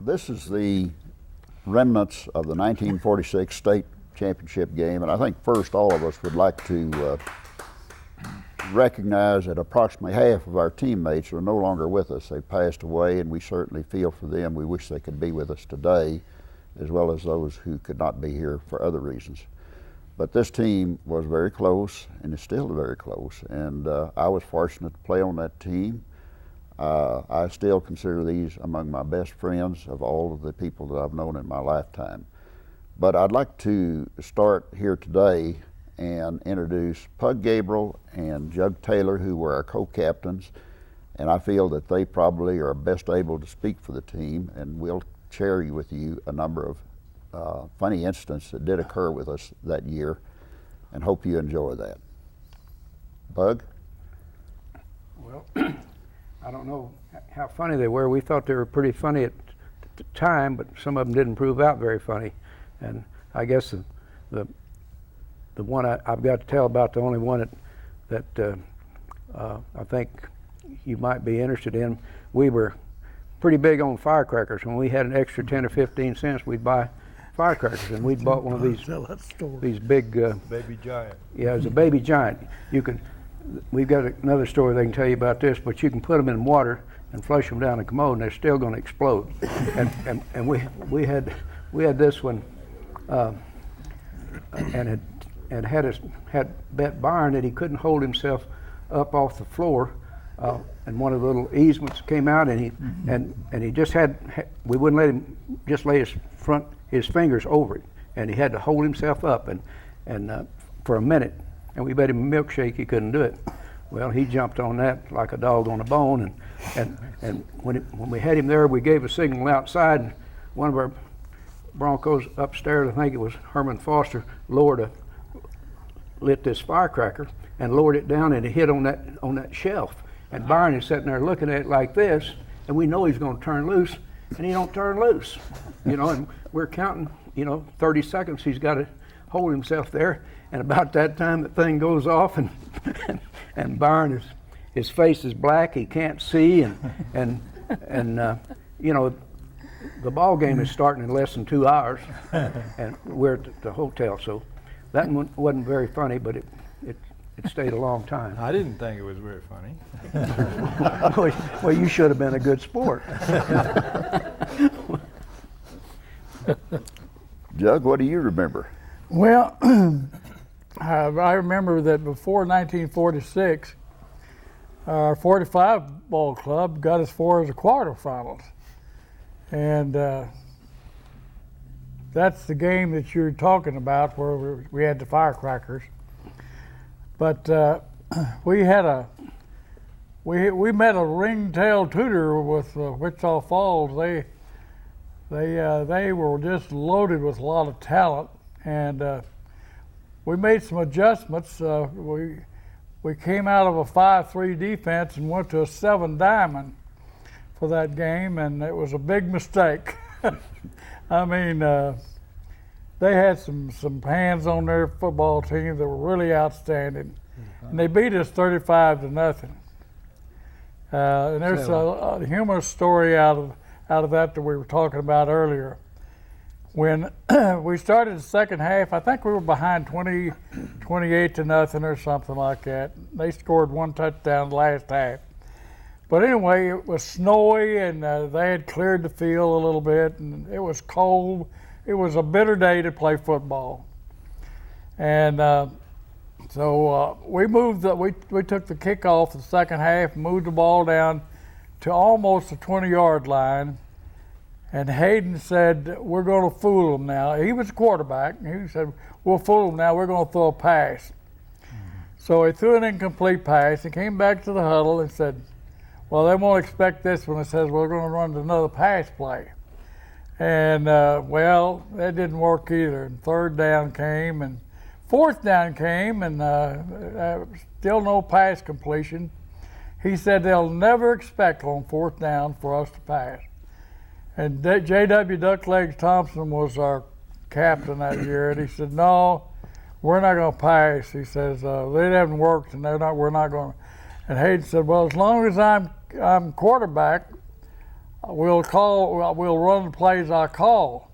This is the remnants of the 1946 state championship game, and I think first all of us would like to recognize that approximately half of our teammates are no longer with us. They passed away, and we certainly feel for them. We wish they could be with us today, as well as those who could not be here for other reasons. But this team was very close, and is still very close, and I was fortunate to play on that team. I still consider these among my best friends of all of the people that I've known in my lifetime. But I'd like to start here today and introduce Pug Gabriel and Jug Taylor, who were our co-captains, and I feel that they probably are best able to speak for the team, and we'll share with you a number of funny incidents that did occur with us that year, and hope you enjoy that. Bug? Well, I don't know how funny they were. We thought they were pretty funny at the time, but some of them didn't prove out very funny. And I guess the one I've got to tell about, the only one that I think you might be interested in, we were pretty big on firecrackers. When we had an extra 10 or 15 cents, we'd buy firecrackers, and we'd bought one of these big Baby Giant. Yeah, it was a Baby Giant. We've got another story they can tell you about this, but you can put them in water and flush them down the commode, and they're still going to explode. and we had this one, and had bet Byron that he couldn't hold himself up off the floor, and one of the little easements came out, and he just we wouldn't let him just lay his fingers over it, and he had to hold himself up and for a minute. And we bet him a milkshake, he couldn't do it. Well, he jumped on that like a dog on a bone, and when we had him there, we gave a signal outside, and one of our Broncos upstairs, I think it was Herman Foster, lit this firecracker and lowered it down, and it hit on that shelf. And Byron is sitting there looking at it like this, and we know he's going to turn loose, and he don't turn loose, and we're counting, 30 seconds, he's got to hold himself there. And about that time, the thing goes off, and Byron his face is black. He can't see, and the ball game is starting in less than 2 hours, and we're at the hotel. So that one wasn't very funny, but it stayed a long time. I didn't think it was very funny. Well, you should have been a good sport. Jug, what do you remember? Well, I remember that before 1946, our 45 ball club got as far as the quarterfinals. And that's the game that you're talking about, where we had the firecrackers. But we met a ringtail tutor with Wichita Falls. They were just loaded with a lot of talent, and we made some adjustments. We came out of a 5-3 defense and went to a 7 diamond for that game, and it was a big mistake. I mean, they had some hands on their football team that were really outstanding, and they beat us 35-0. And there's a humorous story out of that we were talking about earlier. When we started the second half, I think we were behind 28-0 or something like that. They scored 1 touchdown last half. But anyway, it was snowy, and they had cleared the field a little bit, and it was cold. It was a bitter day to play football. And so we took the kickoff the second half, moved the ball down to almost the 20-yard line. And Hayden said, "We're going to fool them now." He was a quarterback. He said, "We'll fool them now. We're going to throw a pass." So he threw an incomplete pass. He came back to the huddle and said, "Well, they won't expect this when it says we're going to run another pass play." And, well, that didn't work either. And third down came, and fourth down came, and still no pass completion. He said they'll never expect on fourth down for us to pass. And J.W. Ducklegs Thompson was our captain that year, and he said, "No, we're not going to pass." He says, "They haven't worked, and we're not going to." And Hayden said, "Well, as long as I'm quarterback, we'll run the plays I call.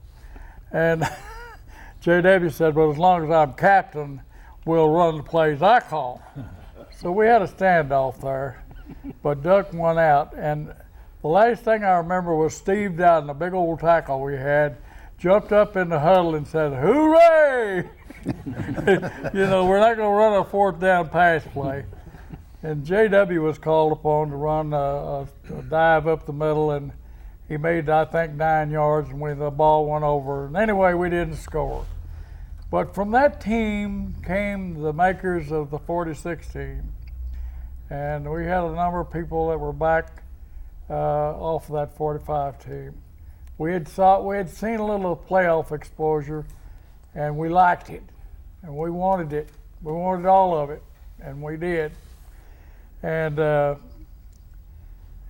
And JW said, well, as long as I'm captain, we'll run the plays I call. So we had a standoff there, but Duck won out. And the last thing I remember was Steve Dowden, a big old tackle we had, jumped up in the huddle and said, hooray! You know, we're not going to run a fourth down pass play. And JW was called upon to run a dive up the middle, and he made, I think, 9 yards, and when the ball went over. And anyway, we didn't score. But from that team came the makers of the 46 team. And we had a number of people that were back off of that 45 team. We had seen a little playoff exposure, and we liked it, and we wanted it. We wanted all of it, and we did. And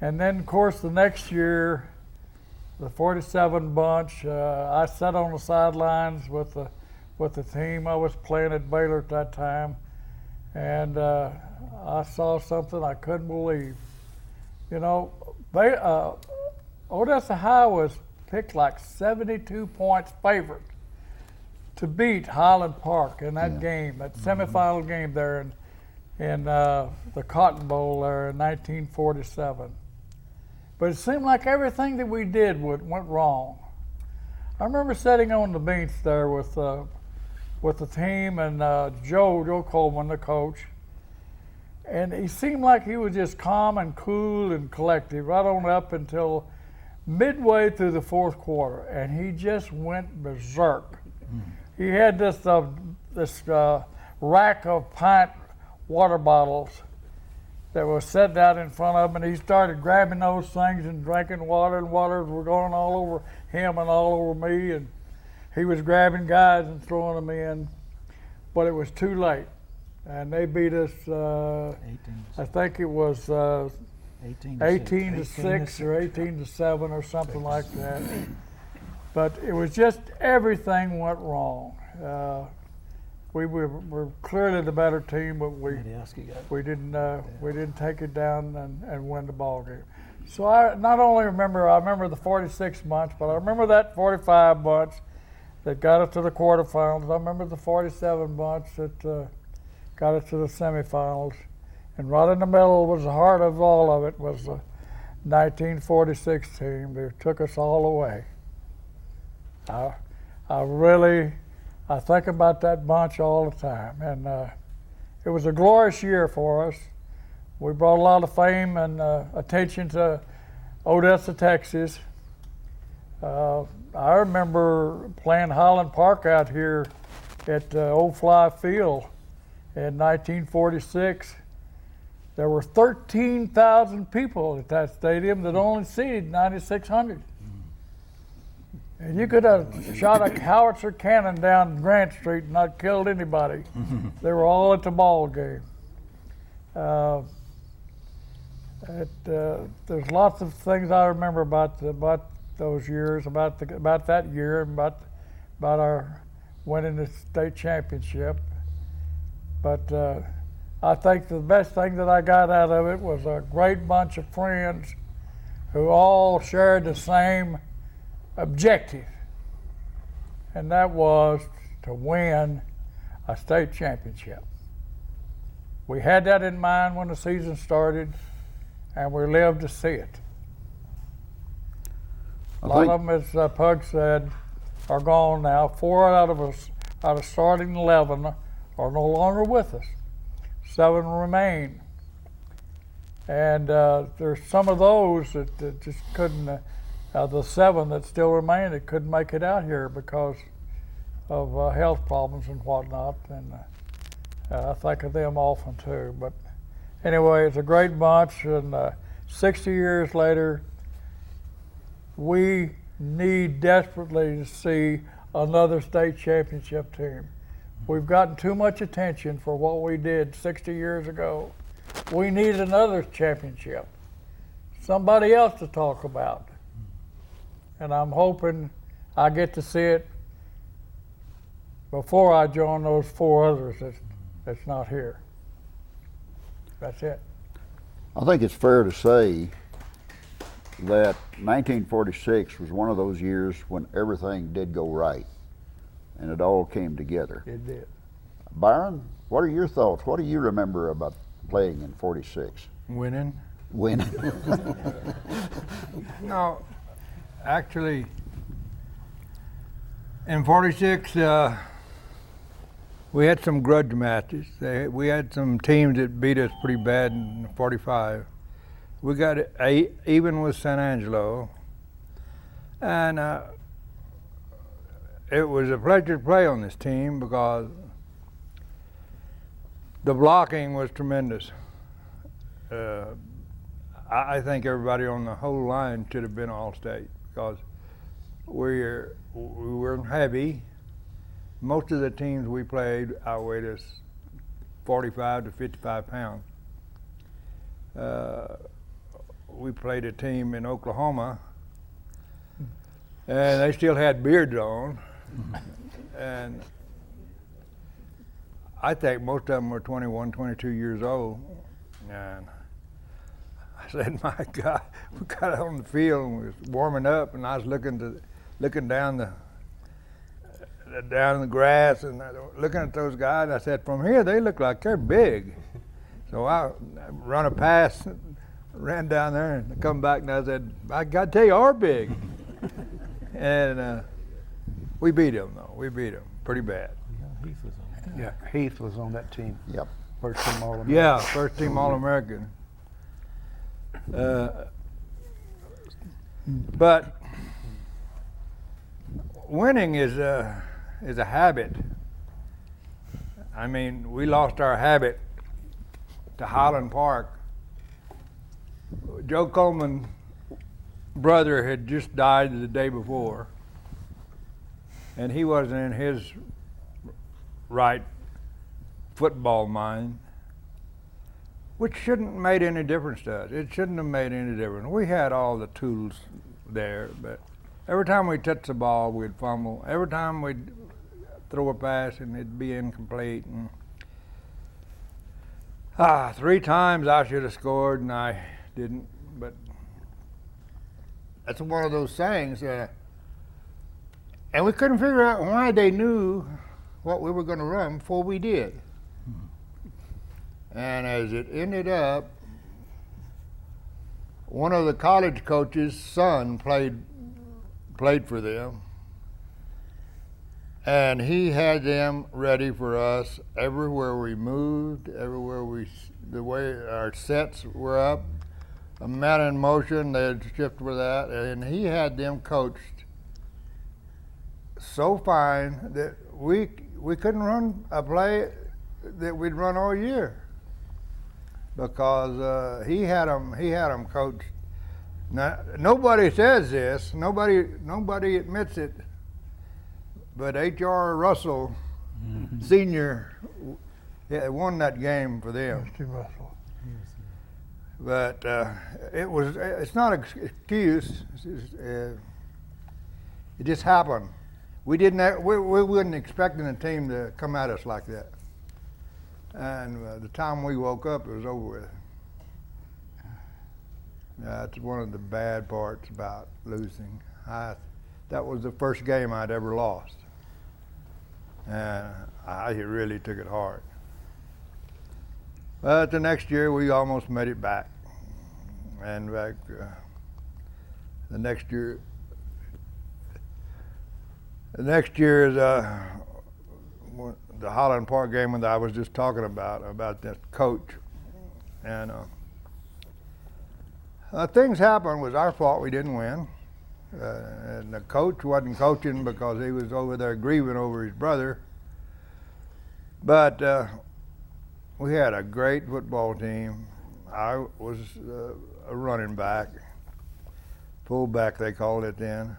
then, of course, the next year, the 47 bunch. I sat on the sidelines with the team. I was playing at Baylor at that time, and I saw something I couldn't believe. You know, Odessa High was picked like 72 points favorite to beat Highland Park in that game, that semifinal game there in the Cotton Bowl there in 1947. But it seemed like everything that we did went wrong. I remember sitting on the bench there with the team and Joe Coleman, the coach, and he seemed like he was just calm and cool and collected right on up until midway through the fourth quarter, and he just went berserk. He had this rack of pint water bottles that was set out in front of him, and he started grabbing those things and drinking water, and water were going all over him and all over me, and he was grabbing guys and throwing them in, but it was too late, and they beat us. I think it was 18 to 6 or 18 to 7 or something like that. But it was just everything went wrong. We were clearly the better team, but we didn't take it down and win the ball game. So I not only remember the 46 bunch, but I remember that 45 bunch that got us to the quarterfinals. I remember the 47 bunch that got us to the semifinals. And right in the middle was the heart of all of it was the 1946 team that took us all the way. I think about that bunch all the time, and it was a glorious year for us. We brought a lot of fame and attention to Odessa, Texas. I remember playing Highland Park out here at Old Fly Field in 1946. There were 13,000 people at that stadium that only seated 9,600. And you could have shot a howitzer cannon down Grant Street and not killed anybody. They were all at the ball game. There's lots of things I remember about those years, about that year, and about our winning the state championship. But I think the best thing that I got out of it was a great bunch of friends who all shared the same objective, and that was to win a state championship. We had that in mind when the season started, and we lived to see it. A lot of them, as Pug said, are gone now. 4 out of starting 11 are no longer with us. 7 remain. And there's some of those that just couldn't, the 7 that still remain, that couldn't make it out here because of health problems and whatnot. And I think of them often too. But anyway, it's a great bunch, and 60 years later, we need desperately to see another state championship team. We've gotten too much attention for what we did 60 years ago. We need another championship, somebody else to talk about. And I'm hoping I get to see it before I join those 4 others that's not here. That's it. I think it's fair to say that 1946 was one of those years when everything did go right, and it all came together. It did. Byron, what are your thoughts? What do you remember about playing in '46? Winning? Winning. No, actually, in '46, we had some grudge matches. We had some teams that beat us pretty bad in '45. We got even with San Angelo, and it was a pleasure to play on this team because the blocking was tremendous. I think everybody on the whole line should have been All-State because we were heavy. Most of the teams we played outweighed us 45 to 55 pounds. We played a team in Oklahoma, and they still had beards on, and I think most of them were 21, 22 years old, and I said, my God, we got out on the field and we was warming up, and I was looking down the grass and looking at those guys, and I said, from here they look like they're big. So I run a pass, ran down there and come back, and I said, I got to tell you, are big. And we beat them, though. We beat them pretty bad. Yeah, Heath was on that team. Yep. First team All-American. Yeah, first team All-American. But winning is a habit. I mean, we lost our habit to Highland Park. Joe Coleman's brother had just died the day before, and he wasn't in his right football mind, which shouldn't have made any difference to us. It shouldn't have made any difference. We had all the tools there, but every time we touched the ball, we'd fumble. Every time we'd throw a pass, and it'd be incomplete. And 3 times I should have scored, and I didn't. But that's one of those things. And we couldn't figure out why they knew what we were going to run before we did. And as it ended up, one of the college coaches' son played for them, and he had them ready for us everywhere we moved, the way our sets were up, a man in motion, they'd shift for that, and he had them coached so fine that we couldn't run a play that we'd run all year because he had them coached. Now, nobody says this, nobody admits it, but H.R. Russell Sr. won that game for them. Mr. Russell. But it's not an excuse. It just happened. We wasn't expecting the team to come at us like that. And the time we woke up, it was over with. That's one of the bad parts about losing. That was the first game I'd ever lost. And I really took it hard. But the next year, we almost made it back. And in fact, the next year is the Highland Park game that I was just talking about that coach. And things happened. It was our fault we didn't win. And the coach wasn't coaching because he was over there grieving over his brother. But we had a great football team. I was a running back, fullback they called it then.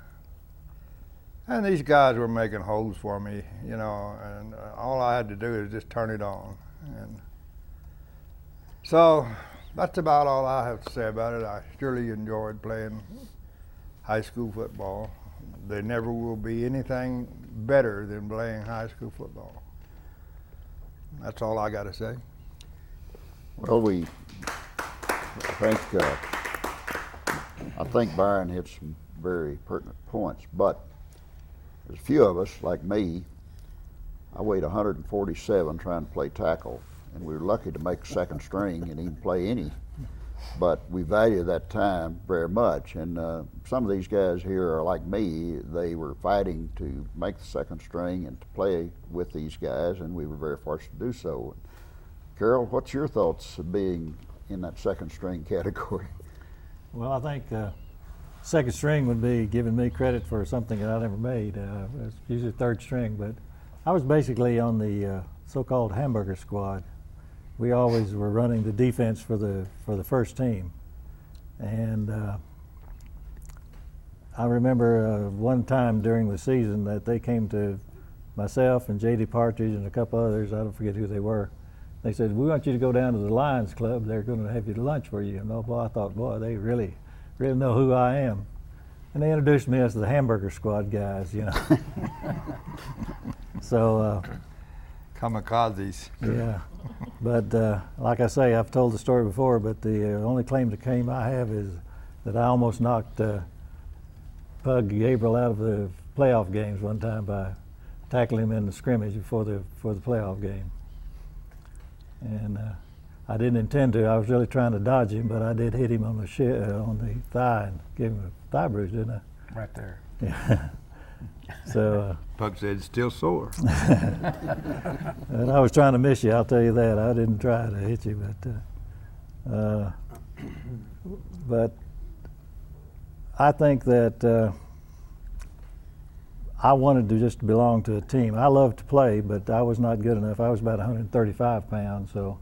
And these guys were making holes for me, and all I had to do is just turn it on. And so that's about all I have to say about it. I surely enjoyed playing high school football. There never will be anything better than playing high school football. That's all I got to say. Well, we thank I think Byron hit some very pertinent points, but there's a few of us, like me, I weighed 147 trying to play tackle, and we were lucky to make second string and even play any. But we value that time very much, and some of these guys here are like me. They were fighting to make the second string and to play with these guys, and we were very fortunate to do so. Carol, what's your thoughts of being in that second string category? Well, I think second string would be giving me credit for something that I never made. It's usually third string, but I was basically on the so-called hamburger squad. We always were running the defense for the first team, and I remember one time during the season that they came to myself and J.D. Partridge and a couple others. I don't forget who they were. They said, "We want you to go down to the Lions Club. They're going to have you lunch for you." And oh boy, I thought, boy, they really know who I am. And they introduced me as the hamburger squad guys, you know. So. Kamikazes. Yeah, but like I say, I've told the story before, but the only claim to fame I have is that I almost knocked Pug Gabriel out of the playoff games one time by tackling him in the scrimmage before the playoff game. And I didn't intend to. I was really trying to dodge him, but I did hit him on the thigh and gave him a thigh bruise, didn't I? Right there. Yeah. So. Pug said it's still sore. And I was trying to miss you, I'll tell you that. I didn't try to hit you, but I think that I wanted to just belong to a team. I loved to play, but I was not good enough. I was about 135 pounds, so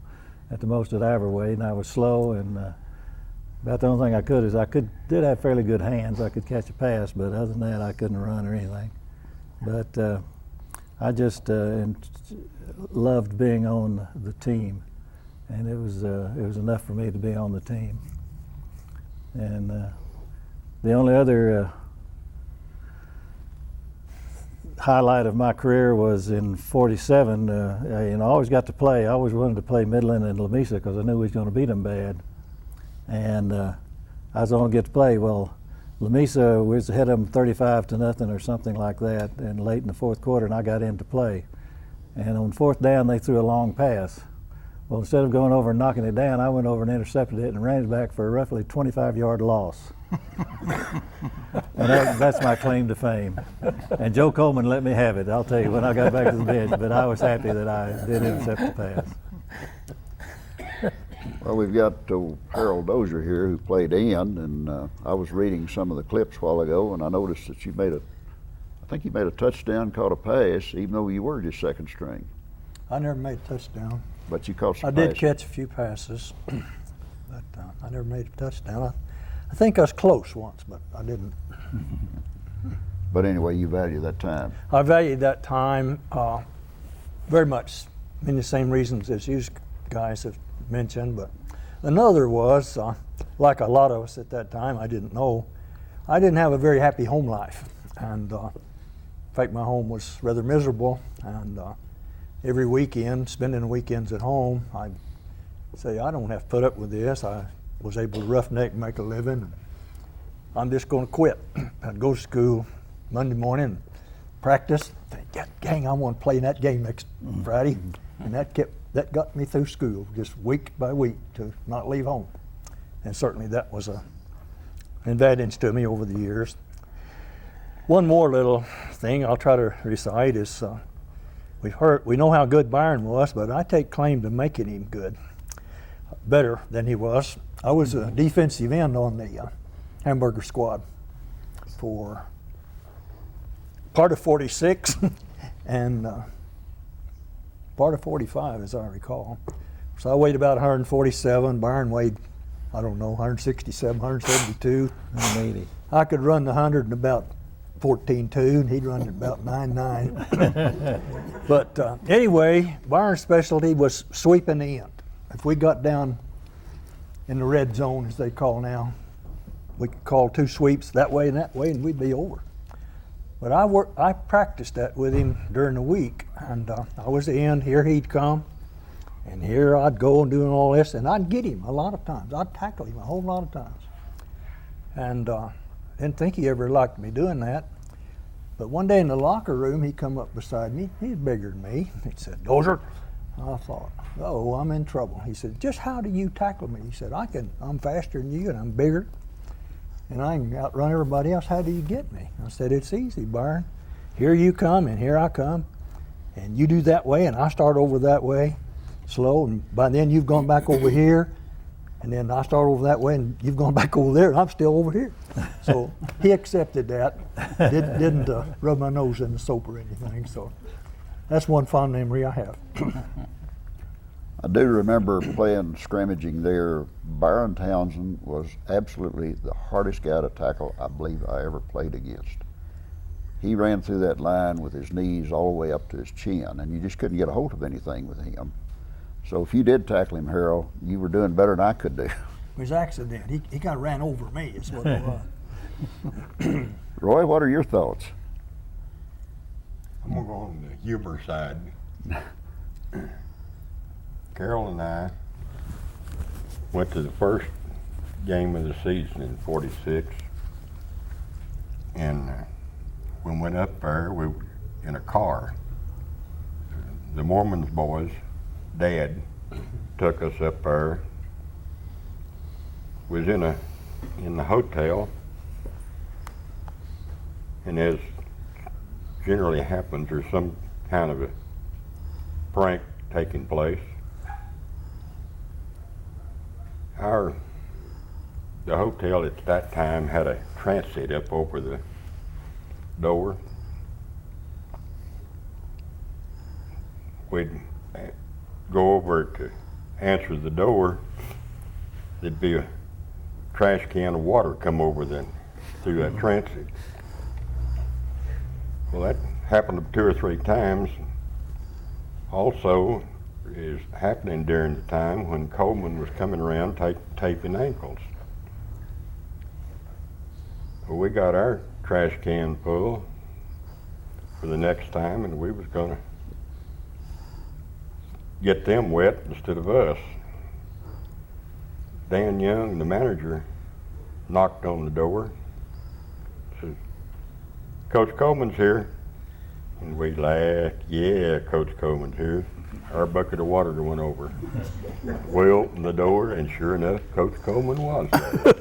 at the most that I ever weighed, and I was slow, and about the only thing I could is did have fairly good hands. I could catch a pass, but other than that, I couldn't run or anything. But I just loved being on the team, and it was enough for me to be on the team. And the only other highlight of my career was in '47. I always got to play. I always wanted to play Midland and Lamesa because I knew we was going to beat them bad, and I was going to get to play. Well, Lamesa was ahead of them 35-0 or something like that, and late in the fourth quarter, and I got in to play. And on fourth down, they threw a long pass. Well, instead of going over and knocking it down, I went over and intercepted it and ran it back for a roughly 25-yard loss. And that's my claim to fame. And Joe Coleman let me have it, I'll tell you, when I got back to the bench, but I was happy that I did intercept the pass. Well, we've got Harold Dozier here who played end, and I was reading some of the clips a while ago, and I noticed that I think you made a touchdown, caught a pass, even though you were just second string. I never made a touchdown. But you caught some I passes. did catch a few passes, but I never made a touchdown. I think I was close once, but I didn't. But anyway, you value that time. I valued that time very much, in the same reasons as you guys have mentioned. But another was, like a lot of us at that time, I didn't know, I didn't have a very happy home life. And in fact, my home was rather miserable. And every weekend, spending the weekends at home, I'd say, I don't have to put up with this. I was able to roughneck and make a living. I'm just going to quit. I'd go to school Monday morning, practice, think, gang, I want to play in that game next Friday. And that got me through school, just week by week, to not leave home. And certainly that was an advantage to me over the years. One more little thing I'll try to recite is, we know how good Byron was, but I take claim to making him good, better than he was. I was a defensive end on the hamburger squad for part of 46 and part of 45, as I recall. So I weighed about 147. Byron weighed, I don't know, 167, 172. 180. I could run the 100 in about 14.2, and he'd run at about 9.9. But anyway, Byron's specialty was sweeping the end. If we got down in the red zone, as they call now, we could call two sweeps that way, and we'd be over. But I practiced that with him during the week, and I was the end. Here he'd come, and here I'd go and doing all this, and I'd get him a lot of times. I'd tackle him a whole lot of times. and didn't think he ever liked me doing that. But one day in the locker room, he come up beside me. He's bigger than me. He said, "Dozier." I thought, "Oh, I'm in trouble." He said, "Just how do you tackle me?" He said, I'm faster than you and I'm bigger and I can outrun everybody else. How do you get me?" I said, "It's easy, Byron. Here you come and here I come. And you do that way and I start over that way, slow, and by then you've gone back over here. And then I start over that way and you've gone back over there and I'm still over here." So he accepted that, didn't rub my nose in the soap or anything. So that's one fond memory I have. I do remember playing scrimmaging there. Byron Townsend was absolutely the hardest guy to tackle I believe I ever played against. He ran through that line with his knees all the way up to his chin, and you just couldn't get a hold of anything with him. So if you did tackle him, Harold, you were doing better than I could do. It was accident. He kind of ran over me is what it was. Roy, what are your thoughts? I'm gonna go on the humor side. Carol and I went to the first game of the season in '46, and we went up there. We were in a car. The Mormons boys' dad took us up there. Was in the hotel, and as generally happens, there's some kind of a prank taking place. The hotel at that time had a transit up over the door. We'd go over to answer the door. There'd be a trash can of water come over through that transit. Well, that happened 2 or 3 times. Also, is happening during the time when Coleman was coming around taping ankles. Well, we got our trash can full for the next time, and we was gonna get them wet instead of us. Dan Young, the manager, knocked on the door, said, "Coach Coleman's here." And we laughed. "Yeah, Coach Coleman's here." Our bucket of water went over. We opened the door, and sure enough, Coach Coleman was there.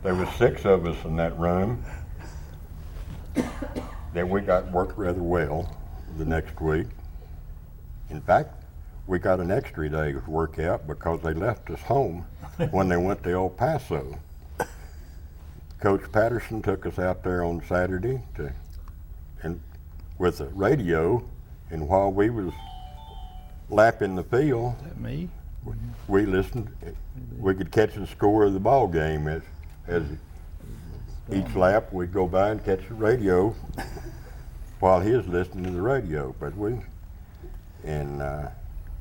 There was 6 of us in that room. Then we got worked rather well the next week. In fact, we got an extra day's workout because they left us home when they went to El Paso. Coach Patterson took us out there on Saturday with a radio, and while we was lapping the field, Me? we listened. We could catch the score of the ball game as each lap we'd go by and catch the radio while he was listening to the radio. But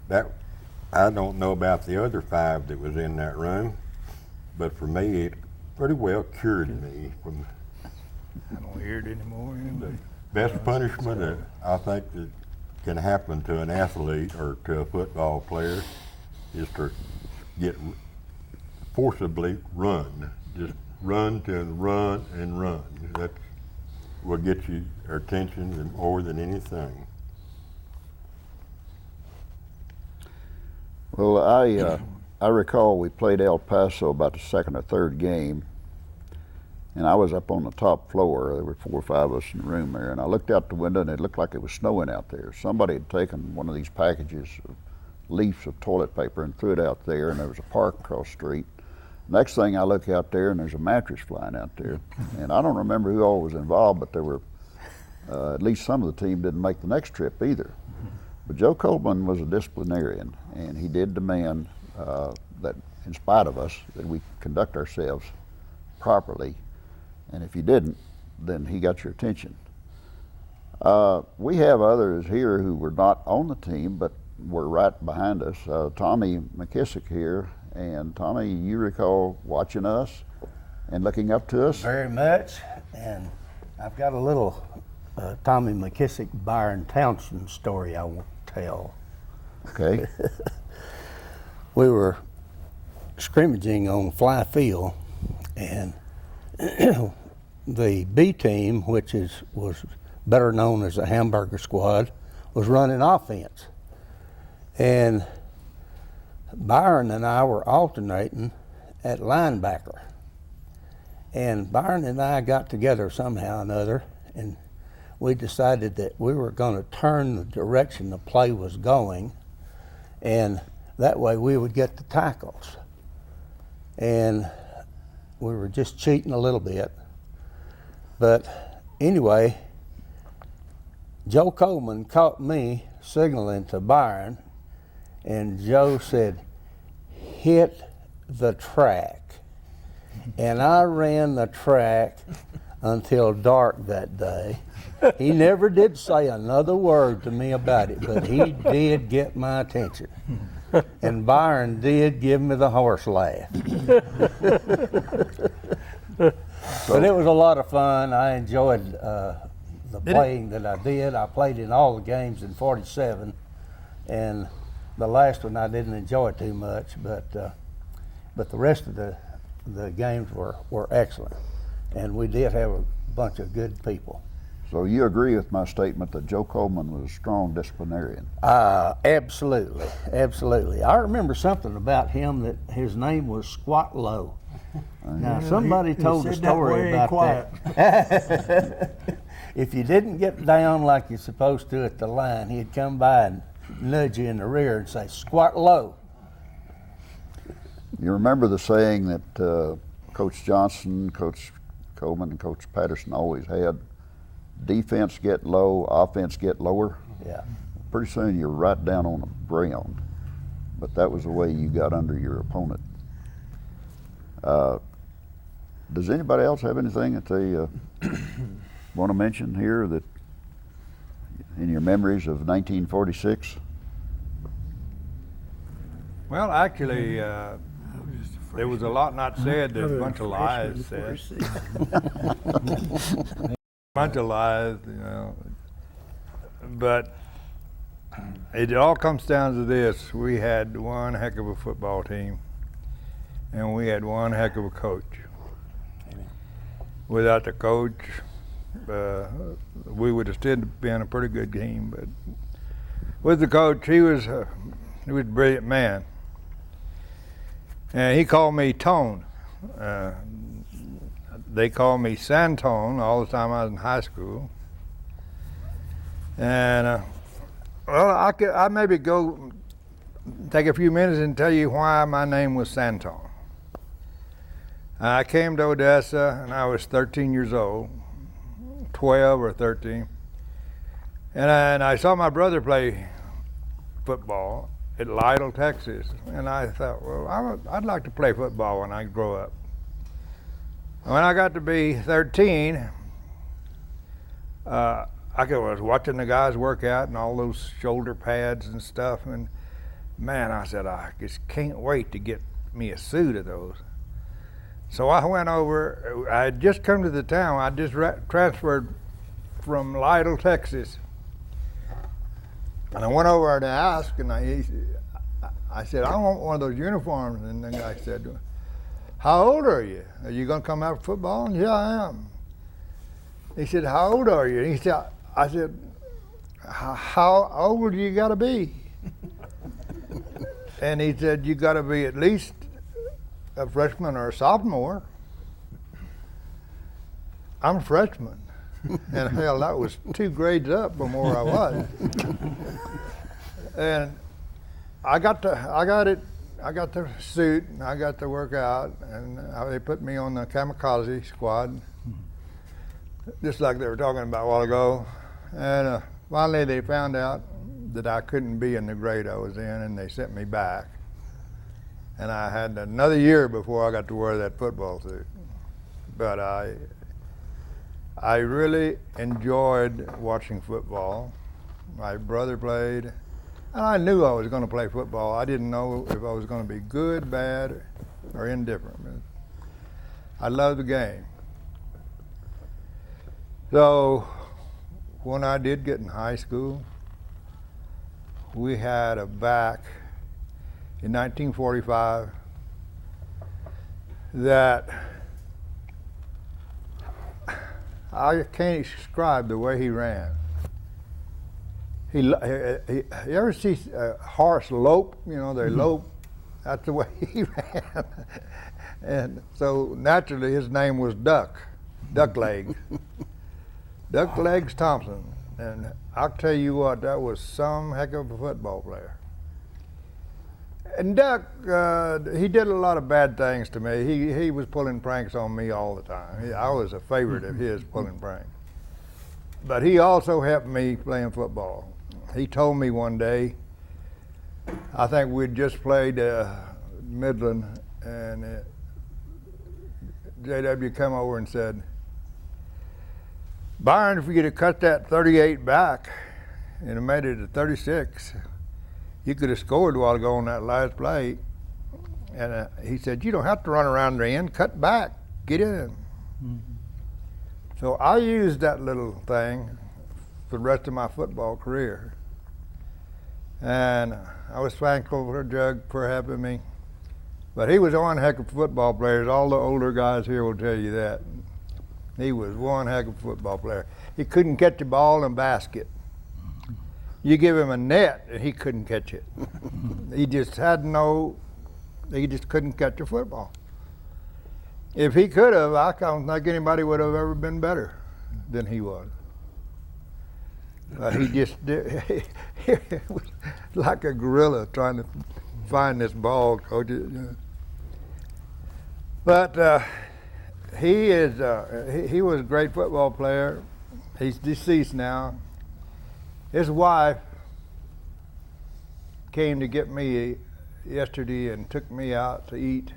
that I don't know about the other 5 that was in that room, but for me it pretty well cured me from. I don't hear it anymore. The best punishment that I think that can happen to an athlete or to a football player is to get forcibly run. Just run and run and run. That will get you attention more than anything. Well, I recall we played El Paso about the 2nd or 3rd game, and I was up on the top floor. There were 4 or 5 of us in the room there, and I looked out the window and it looked like it was snowing out there. Somebody had taken one of these packages of leaves of toilet paper and threw it out there, and there was a park across the street. Next thing I look out there and there's a mattress flying out there. And I don't remember who all was involved, but there were, at least some of the team didn't make the next trip either. But Joe Coleman was a disciplinarian, and he did demand that in spite of us, that we conduct ourselves properly. And if you didn't, then he got your attention. We have others here who were not on the team, but were right behind us. Tommy McKissick here. And Tommy, you recall watching us and looking up to us? Very much, and I've got a little Tommy McKissick, Byron Townsend story I want to tell. Okay. We were scrimmaging on fly field, and the B team, which was better known as the Hamburger Squad, was running offense. And Byron and I were alternating at linebacker. And Byron and I got together somehow or another, and we decided that we were going to turn the direction the play was going, and that way we would get the tackles. And we were just cheating a little bit. But anyway, Joe Coleman caught me signaling to Byron, and Joe said, "Hit the track." And I ran the track until dark that day. He never did say another word to me about it, but he did get my attention. And Byron did give me the horse laugh. But it was a lot of fun. I enjoyed the playing that I did. I played in all the games in '47, and the last one I didn't enjoy too much, but the rest of the games were excellent, and we did have a bunch of good people. So you agree with my statement that Joe Coleman was a strong disciplinarian? Absolutely, absolutely. I remember something about him that his name was Squat Low. Now somebody told a story about that. If you didn't get down like you're supposed to at the line, he'd come by and nudge you in the rear and say, "Squat low." You remember the saying that Coach Johnson, Coach Coleman, and Coach Patterson always had, defense get low, offense get lower? Yeah. Pretty soon you're right down on the ground. But that was the way you got under your opponent. Does anybody else have anything that they want to mention here that in your memories of 1946? Well, actually, there was a lot not said that a bunch of lies said. Bunch of lies, you know. But it all comes down to this. We had one heck of a football team, and we had one heck of a coach. Without the coach, we would have still been a pretty good team. But with the coach, he was a brilliant man. And he called me Tone. They called me Santone all the time I was in high school. And well, I maybe go take a few minutes and tell you why my name was Santone. I came to Odessa and I was 13 years old, 12 or 13. And I saw my brother play football at Lytle, Texas, and I thought, well, I'd like to play football when I grow up. When I got to be 13, I was watching the guys work out and all those shoulder pads and stuff, and man, I said, I just can't wait to get me a suit of those. So I went over. I had just come to the town. I just transferred from Lytle, Texas. And I went over and asked, and I said, I want one of those uniforms. And the guy said, how old are you? Are you going to come out for football? And yeah, I am. He said, how old are you? And he said, I said, how old you got to be? And he said, you got to be at least a freshman or a sophomore. I'm a freshman. And hell, that was 2 grades up from where I was. And I got the suit, and I got to work out, and they put me on the kamikaze squad, just like they were talking about a while ago. And finally they found out that I couldn't be in the grade I was in, and they sent me back. And I had another year before I got to wear that football suit. But I really enjoyed watching football. My brother played, and I knew I was going to play football. I didn't know if I was going to be good, bad, or indifferent. I loved the game. So when I did get in high school, we had a back in 1945 that I can't describe the way he ran. You ever see a horse lope? You know, they lope. That's the way he ran. And so naturally his name was Duck Legs. Duck Legs Thompson. And I'll tell you what, that was some heck of a football player. And Duck, he did a lot of bad things to me. He was pulling pranks on me all the time. I was a favorite of his, pulling pranks. But he also helped me playing football. He told me one day, I think we'd just played Midland, and JW come over and said, Byron, if you could have cut that 38 back and made it a 36, you could have scored a while ago on that last play. And he said, you don't have to run around the end, cut back, get in. Mm-hmm. So I used that little thing for the rest of my football career. And I was thankful for Jug for helping me. But he was one heck of a football player. All the older guys here will tell you that. He was one heck of a football player. He couldn't catch a ball in a basket. You give him a net and he couldn't catch it. He just couldn't catch a football. If he could have, I don't think anybody would have ever been better than he was. He just did. He was like a gorilla trying to find this ball, coach. But he was a great football player. He's deceased now. His wife came to get me yesterday and took me out to eat.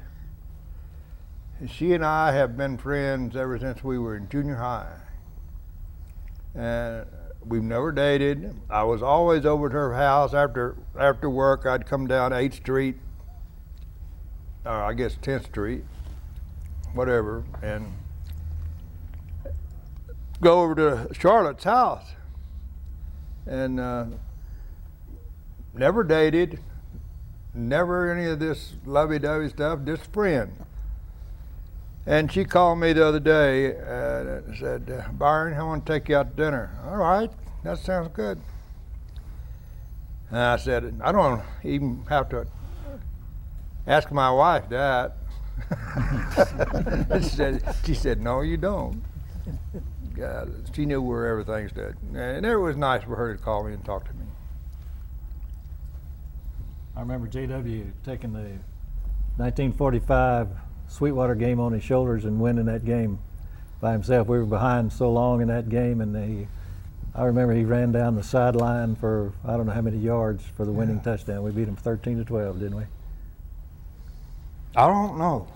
And she and I have been friends ever since we were in junior high. And we've never dated. I was always over at her house after work. I'd come down 8th Street, or I guess 10th Street, whatever, and go over to Charlotte's house. And never dated, never any of this lovey-dovey stuff, just friend. And she called me the other day and said, Byron, I want to take you out to dinner. All right, that sounds good. And I said, I don't even have to ask my wife that. She said, no, you don't. She knew where everything stood. And it was nice for her to call me and talk to me. I remember JW taking the 1945 Sweetwater game on his shoulders and winning that game by himself. We were behind so long in that game, and I remember he ran down the sideline for I don't know how many yards for the winning touchdown. We beat him 13-12, didn't we? I don't know.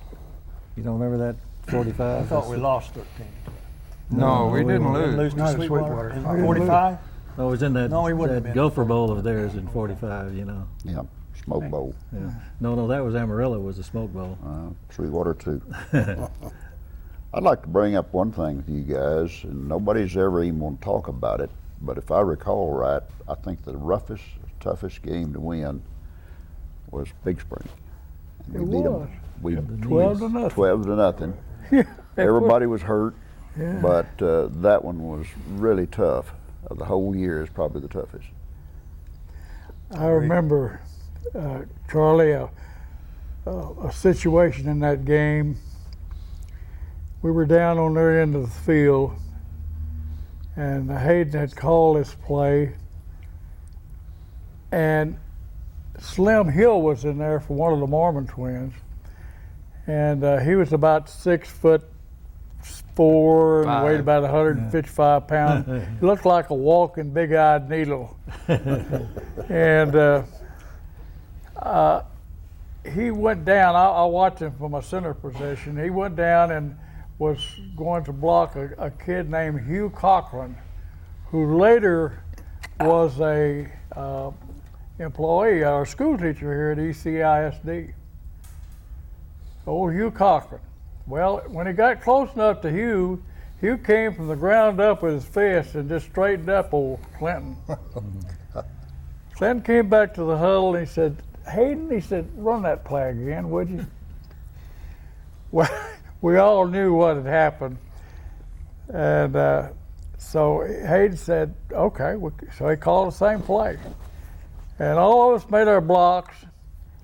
You don't remember that 45? I thought we lost 13-12. No, we didn't lose. Lose to Sweetwater. In 45? No, it was in that, No, he wouldn't have that been. Gopher Bowl of theirs in 45, you know. Yeah, Smoke Bowl. Yeah. No, that was Amarillo was the Smoke Bowl. Sweetwater too. I'd like to bring up one thing with you guys, and nobody's ever even want to talk about it, but if I recall right, I think the roughest, toughest game to win was Big Spring. And It was. We beat them. 12-0. 12-0. Everybody was hurt, but that one was really tough. The whole year is probably the toughest. I remember, Charlie, a situation in that game. We were down on their end of the field, and Hayden had called this play, and Slim Hill was in there for one of the Mormon twins, and he was about 6'4" and weighed about 155 pounds. He looked like a walking big-eyed needle. And he went down. I watched him from a center position. He went down and was going to block a kid named Hugh Cochran, who later was a employee or school teacher here at ECISD. Old Hugh Cochran. Well, when he got close enough to Hugh, Hugh came from the ground up with his fist and just straightened up old Clinton. Clinton came back to the huddle and he said, Hayden, he said, run that play again, would you? well, we all knew what had happened. And so Hayden said, okay, so he called the same play. And all of us made our blocks,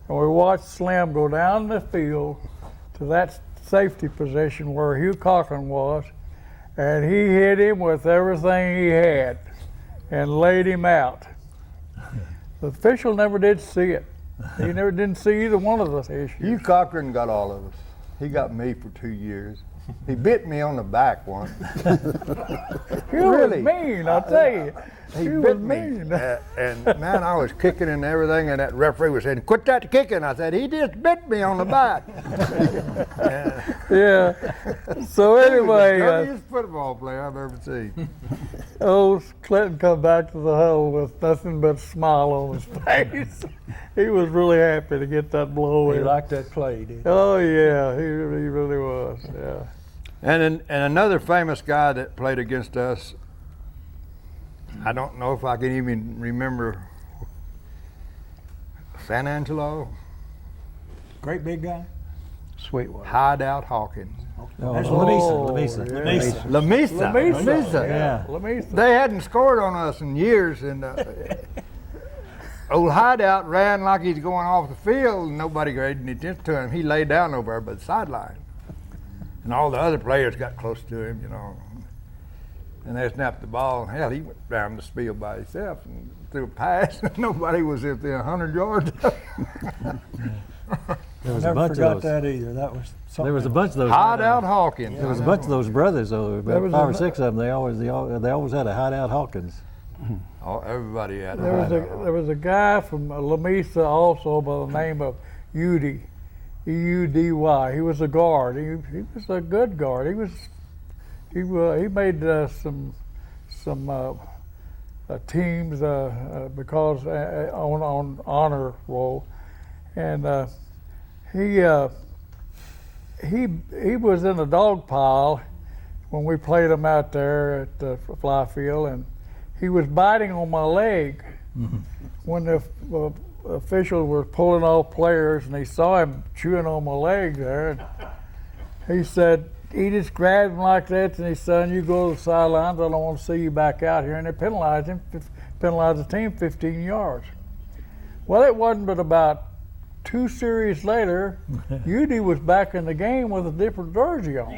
and we watched Slim go down the field to that safety position where Hugh Cochran was, and he hit him with everything he had and laid him out. The official never did see it. He never didn't see either one of those issues. Hugh Cochran got all of us. He got me for 2 years. He bit me on the back once. He Really? was mean, I'll tell you. He was bit me. mean. And man, I was kicking and everything, and that referee was saying, quit that kicking. I said, he just bit me on the back. Yeah. So He was anyway, the dirtiest football player I've ever seen. old Clinton come back to the huddle with nothing but a smile on his face. He was really happy to get that blow He in. liked that play, did he? Oh yeah, he really was. Yeah. And another famous guy that played against us, I don't know if I can even remember, San Angelo, Great big guy. Sweetwater. Hideout Hawkins. That's Oh, Lamesa. yeah. Lamesa. Lamesa. Yeah. Lamesa. They hadn't scored on us in years, and old Hideout ran like he's going off the field, and nobody paid any attention to him. He lay down over there by the sideline, and all the other players got close to him, you know. And they snapped the ball. Hell, he went down the field by himself and threw a pass. Nobody was within 100 yards. There was a Never bunch of forgot those. that either. That was something. There was a bunch of those. Hideout Hawkins. There was a bunch of those brothers, though. There About was 5 or a- 6 of them. They always had a Hideout Hawkins. Oh, everybody had a There was Hideout there was a guy from Lamesa also by the name of Udy, E-U-D-Y. He was a guard. He was a good guard. He made some teams because on honor roll, and he was in a dog pile when we played him out there at the fly field, and he was biting on my leg when the officials were pulling off players, and he saw him chewing on my leg there. And he said, he just grabbed him like that, and he said, son, you go to the sidelines, I don't want to see you back out here. And they penalized him, penalized the team 15 yards. Well, it wasn't but about 2 series later, UD was back in the game with a different jersey on.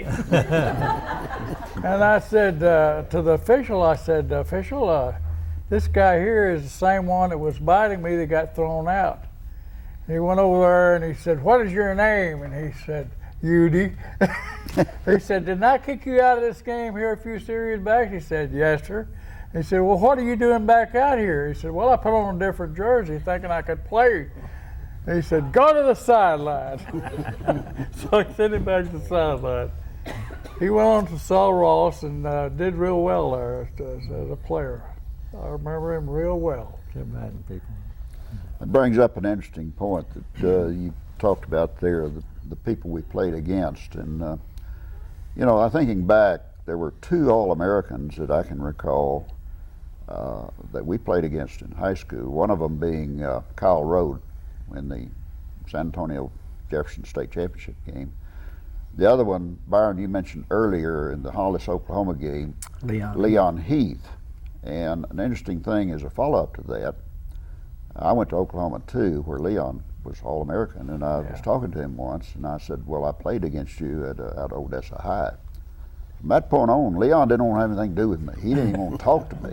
And I said to the official, official, this guy here is the same one that was biting me that got thrown out. And he went over there and he said, what is your name? And he said, UD. He said, didn't I kick you out of this game here a few series back? He said, yes, sir. He said, well, what are you doing back out here? He said, well, I put on a different jersey thinking I could play. He said, go to the sideline. So he sent him back to the sideline. He went on to Saul Ross and did real well there as a player. I remember him real well. Kept biting people. It brings up an interesting point that you talked about there, the people we played against. And, you know, I thinking back, there were 2 All-Americans that I can recall that we played against in high school, one of them being Kyle Rode in the San Antonio Jefferson State Championship game. The other one, Byron, you mentioned earlier in the Hollis, Oklahoma game, Leon Heath. And an interesting thing as a follow-up to that, I went to Oklahoma too, where Leon was All-American, and I was talking to him once, and I said, well, I played against you at Odessa High. From that point on, Leon didn't want to have anything to do with me. He didn't even want to talk to me.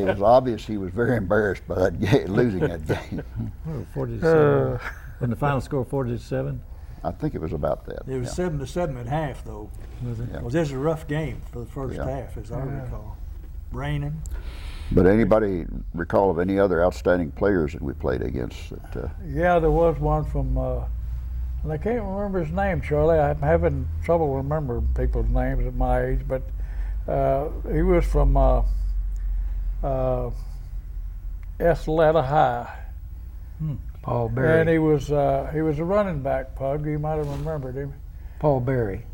It was obvious he was very embarrassed by that losing that game. Oh, 47. When the final score 47? I think it was about that. It was 7-7 at half, though. Was it? Yeah. Well, this was a rough game for the first Yeah. half, as I recall. Raining. But anybody recall of any other outstanding players that we played against? That, Yeah, there was one from, and I can't remember his name, Charlie. I'm having trouble remembering people's names at my age, but he was from Esletta High. Paul Berry. And he was a running back, Pug. You might have remembered him. Paul Berry.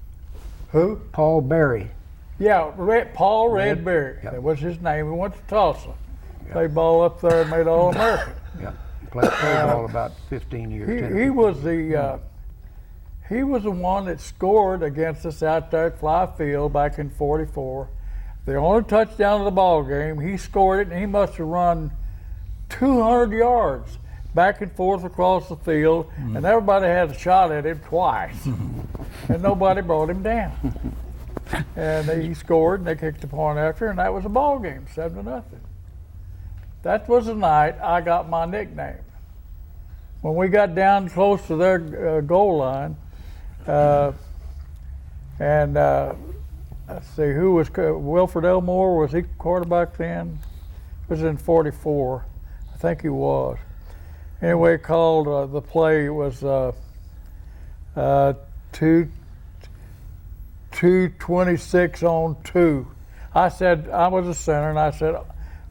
Who? Paul Berry. Yeah, Paul Redberry. Yep. That was his name. He went to Tulsa. Played ball up there and made All-American. Yeah. Played ball about 15 years. 10 or He was the He was the one that scored against us out there at Fly Field back in '44. The only touchdown of the ball game. He scored it, and he must have run 200 yards back and forth across the field, and everybody had a shot at him twice, and nobody brought him down. And he scored, and they kicked the point after, and that was a ball game, 7-0. That was the night I got my nickname. When we got down close to their goal line, let's see, who was Wilfred Elmore? Was he quarterback then? It was in '44, I think he was. Anyway, called the play was 2:26 on 2. I said, I was a center, and I said,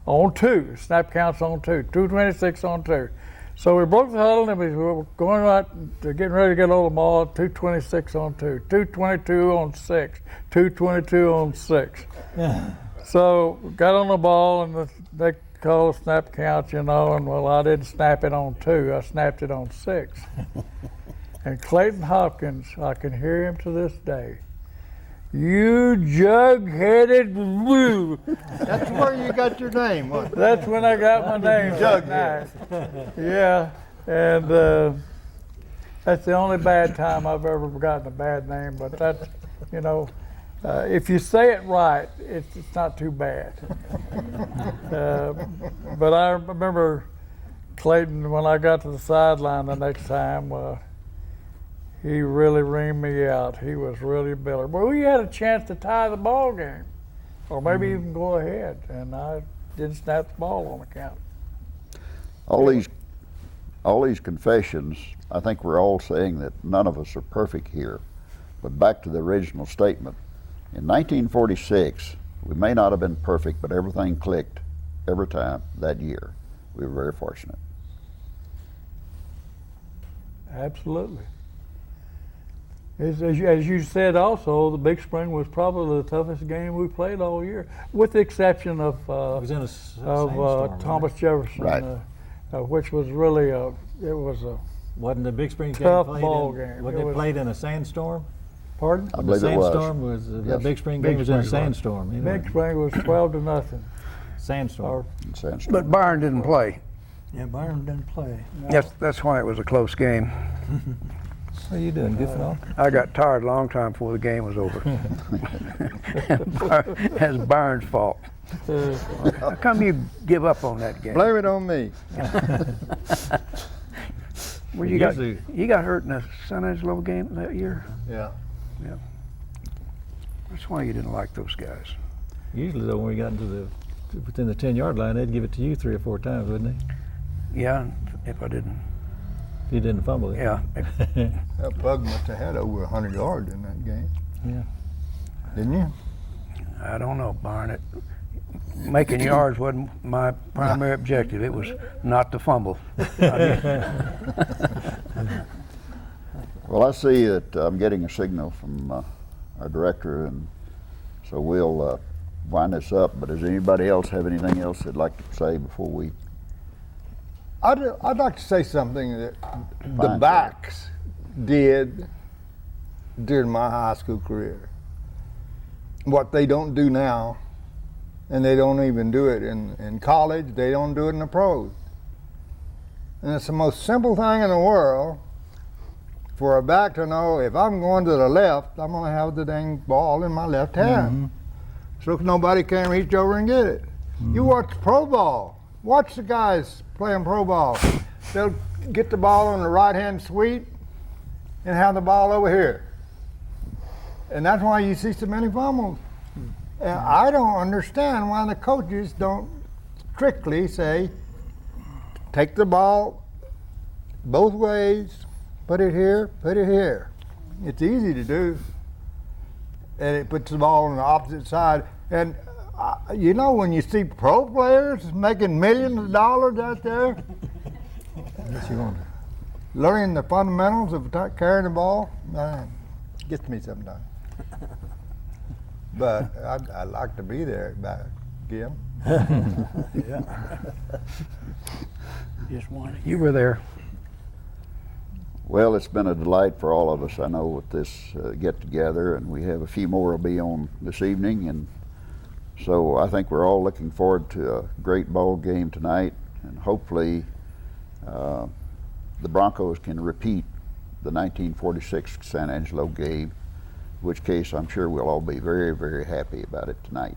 on 2. Snap counts on 2. 2:26 on 2. So we broke the huddle, and we were going right, getting ready to get on the ball. 2:26 on 2. 2:22 on 6. 2:22 on 6. So got on the ball, and they called snap count, you know, and well, I didn't snap it on 2. I snapped it on 6. And Clayton Hopkins, I can hear him to this day. You jug-headed blue. That's where you got your name, wasn't it? That's when I got my name. Jughead. Yeah, and that's the only bad time I've ever gotten a bad name. But that's, you know, if you say it right, it's not too bad. But I remember Clayton, when I got to the sideline the next time, he really reamed me out. He was really bitter. But we had a chance to tie the ball game, or maybe even go ahead, and I didn't snap the ball on account. All these confessions, I think we're all saying that none of us are perfect here. But back to the original statement. In 1946, we may not have been perfect, but everything clicked every time that year. We were very fortunate. Absolutely. As you said also, the Big Spring was probably the toughest game we played all year, with the exception of Thomas Jefferson, Right. Which was really it was a Wasn't the Big Spring tough game played ball in, game. Wasn't it played in a sandstorm? Pardon? I believe it was. Sandstorm was the Yes. Big Spring Big game was in a Spring was. sandstorm. Anyway. Big Spring was 12-0. Sandstorm. Sandstorm. But Byron didn't play. Yeah, Byron didn't play. That's why it was a close game. How you doing? Good for all? I got tired a long time before the game was over. That's Byron's fault. How come you give up on that game? Blame it on me. Well, you got hurt in the San Angelo game that year. Yeah. That's why you didn't like those guys. Usually, though, when we got within the 10-yard line, they'd give it to you 3 or 4 times, wouldn't they? Yeah, if I didn't. If you didn't fumble it. Yeah. That Bug must have had over 100 yards in that game. Yeah. Didn't you? I don't know, Byron. Making yards wasn't my primary objective. It was not to fumble. Well, I see that I'm getting a signal from our director, and so we'll wind this up. But does anybody else have anything else they'd like to say before we? I'd like to say something that the Fine. backs did during my high school career. What they don't do now, and they don't even do it in college, they don't do it in the pros. And it's the most simple thing in the world for a back to know if I'm going to the left, I'm going to have the dang ball in my left hand. So nobody can reach over and get it. You watch pro ball. Watch the guys playing pro ball. They'll get the ball on the right-hand sweep and have the ball over here. And that's why you see so many fumbles. And I don't understand why the coaches don't strictly say, take the ball both ways, put it here, put it here. It's easy to do. And it puts the ball on the opposite side. And you know, when you see pro players making millions of dollars out there, Yes, you want to. learning the fundamentals of carrying the ball, man, gets me sometimes. But I'd like to be there back again. Just wanted. You were there. Well, it's been a delight for all of us, I know, with this get-together, and we have a few more will be on this evening, and so I think we're all looking forward to a great ball game tonight, and hopefully the Broncos can repeat the 1946 San Angelo game, in which case I'm sure we'll all be very, very happy about it tonight.